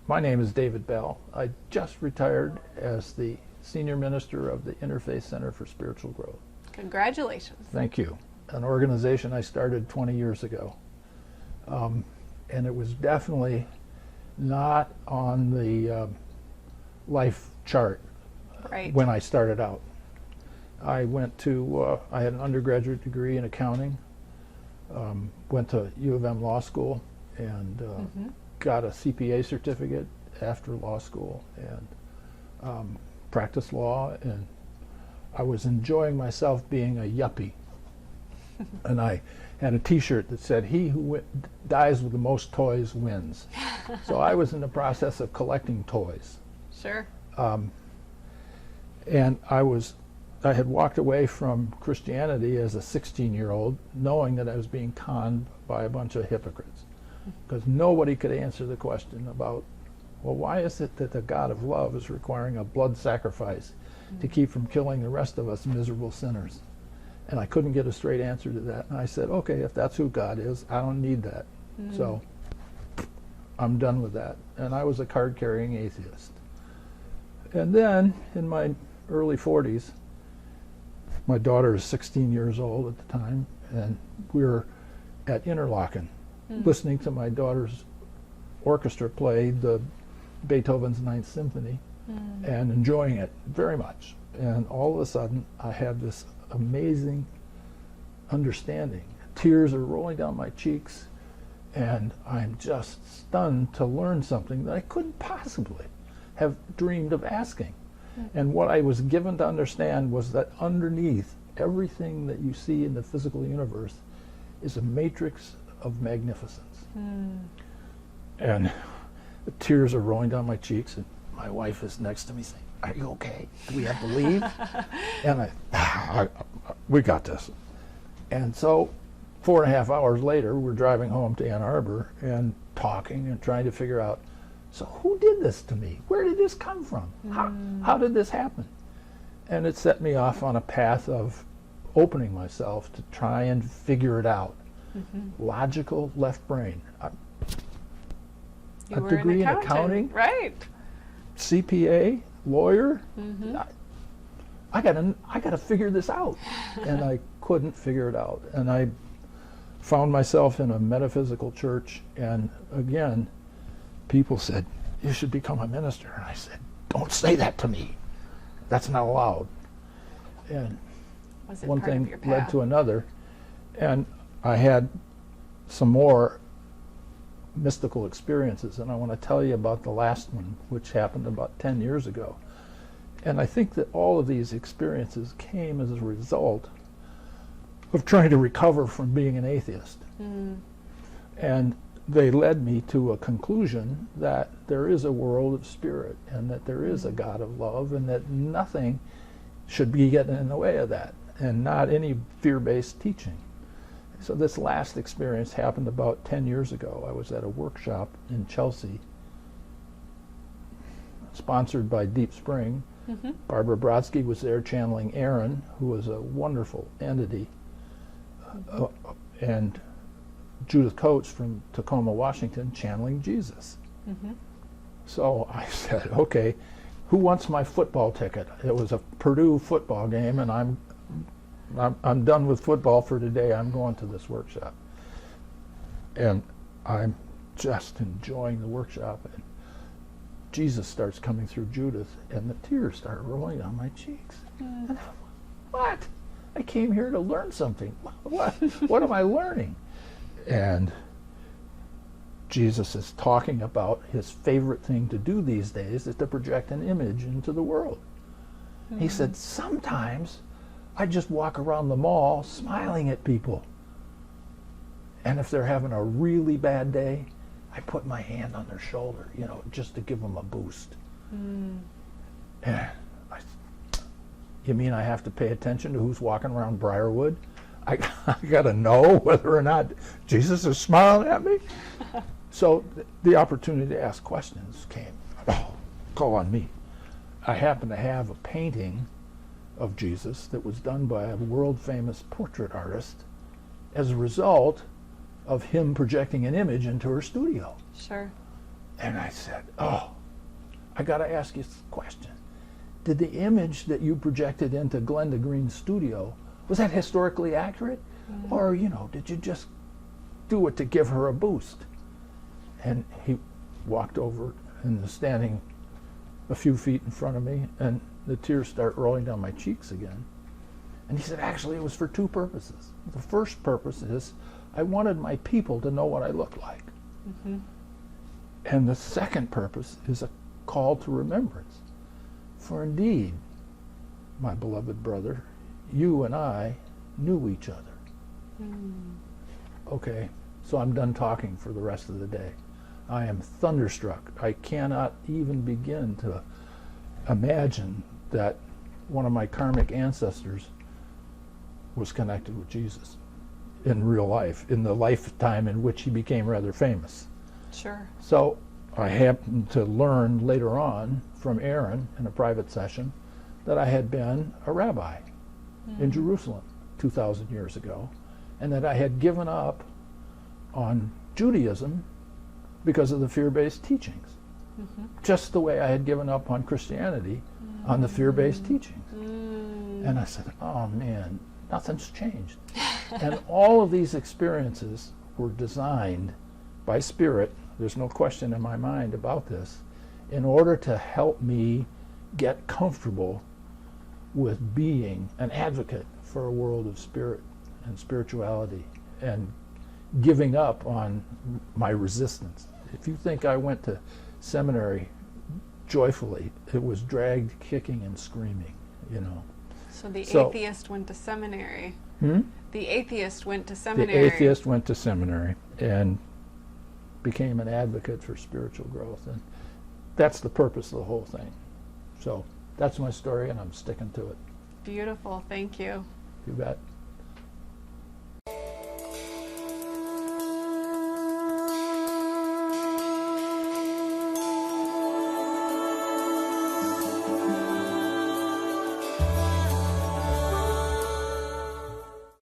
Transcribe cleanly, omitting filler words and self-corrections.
My name is David Bell. I just retired as the Senior Minister of the Interfaith Center for Spiritual Growth. Congratulations. Thank you. An organization I started 20 years ago. And it was definitely not on the life chart when I started out. I went to, I had an undergraduate degree in accounting, went to U of M Law School, and got a CPA certificate after law school, and practiced law, and I was enjoying myself being a yuppie. And I had a t-shirt that said, "He who dies with the most toys wins." So I was in the process of collecting toys. Sure. And I had walked away from Christianity as a 16-year-old, knowing that I was being conned by a bunch of hypocrites. Because nobody could answer the question about, well, why is it that the God of love is requiring a blood sacrifice to keep from killing the rest of us miserable sinners? And I couldn't get a straight answer to that. And I said, okay, if that's who God is, I don't need that. So I'm done with that. And I was a card-carrying atheist. And then in my early 40s, my daughter is 16 years old at the time, and we were at Interlaken listening to my daughter's orchestra play the Beethoven's Ninth Symphony and enjoying it very much. And all of a sudden, I had this amazing understanding. Tears are rolling down my cheeks, and I'm just stunned to learn something that I couldn't possibly have dreamed of asking. And what I was given to understand was that underneath everything that you see in the physical universe is a matrix of magnificence. And the tears are rolling down my cheeks, and my wife is next to me saying, "Are you okay? Do we have to leave?" And we got this. And so 4.5 hours later, we're driving home to Ann Arbor and talking and trying to figure out, so who did this to me? Where did this come from? How did this happen? And it set me off on a path of opening myself to try and figure it out. Logical left brain. You A were degree an in accounting, right? CPA, lawyer. I gotta figure this out. And I couldn't figure it out. And I found myself in a metaphysical church, and again, people said, "You should become a minister." And I said, "Don't say that to me. That's not allowed." And Was it one part thing of your led path? to another. And I had some more mystical experiences, and I want to tell you about the last one, which happened about 10 years ago. And I think that all of these experiences came as a result of trying to recover from being an atheist. And they led me to a conclusion that there is a world of spirit, and that there is a God of love, and that nothing should be getting in the way of that, and not any fear-based teaching. So this last experience happened about 10 years ago. I was at a workshop in Chelsea, sponsored by Deep Spring. Barbara Brodsky was there channeling Aaron, who was a wonderful entity, and Judith Coates from Tacoma, Washington, channeling Jesus. So I said, okay, who wants my football ticket? It was a Purdue football game, and I'm done with football for today. I'm going to this workshop. And I'm just enjoying the workshop, and Jesus starts coming through Judith, and the tears start rolling down my cheeks. And what? I came here to learn something. What am I learning? And Jesus is talking about his favorite thing to do these days is to project an image into the world. He said, sometimes I just walk around the mall smiling at people. And if they're having a really bad day, I put my hand on their shoulder, just to give them a boost. And you mean I have to pay attention to who's walking around Briarwood? I got to know whether or not Jesus is smiling at me? So the opportunity to ask questions came. Oh, call on me. I happen to have a painting of Jesus that was done by a world-famous portrait artist as a result of him projecting an image into her studio. Sure. And I said, oh, I got to ask you this question. Did the image that you projected into Glenda Green's studio, was that historically accurate? Or, did you just do it to give her a boost? And he walked over and was standing a few feet in front of me, and the tears start rolling down my cheeks again. And he said, actually, it was for two purposes. The first purpose is I wanted my people to know what I look like. And the second purpose is a call to remembrance. For indeed, my beloved brother, you and I knew each other. Okay, so I'm done talking for the rest of the day. I am thunderstruck. I cannot even begin to imagine that one of my karmic ancestors was connected with Jesus in real life, in the lifetime in which he became rather famous. Sure. So I happened to learn later on from Aaron in a private session that I had been a rabbi in Jerusalem 2,000 years ago, and that I had given up on Judaism because of the fear-based teachings, just the way I had given up on Christianity on the fear-based teachings. And I said, oh man, nothing's changed. And all of these experiences were designed by Spirit, there's no question in my mind about this, in order to help me get comfortable with being an advocate for a world of spirit and spirituality and giving up on my resistance. If you think I went to seminary joyfully, it was dragged kicking and screaming, So the So- atheist went to seminary. Hmm? The atheist went to The seminary. atheist went to seminary and became an advocate for spiritual growth, and that's the purpose of the whole thing. So that's my story, and I'm sticking to it. Beautiful. Thank you. You bet.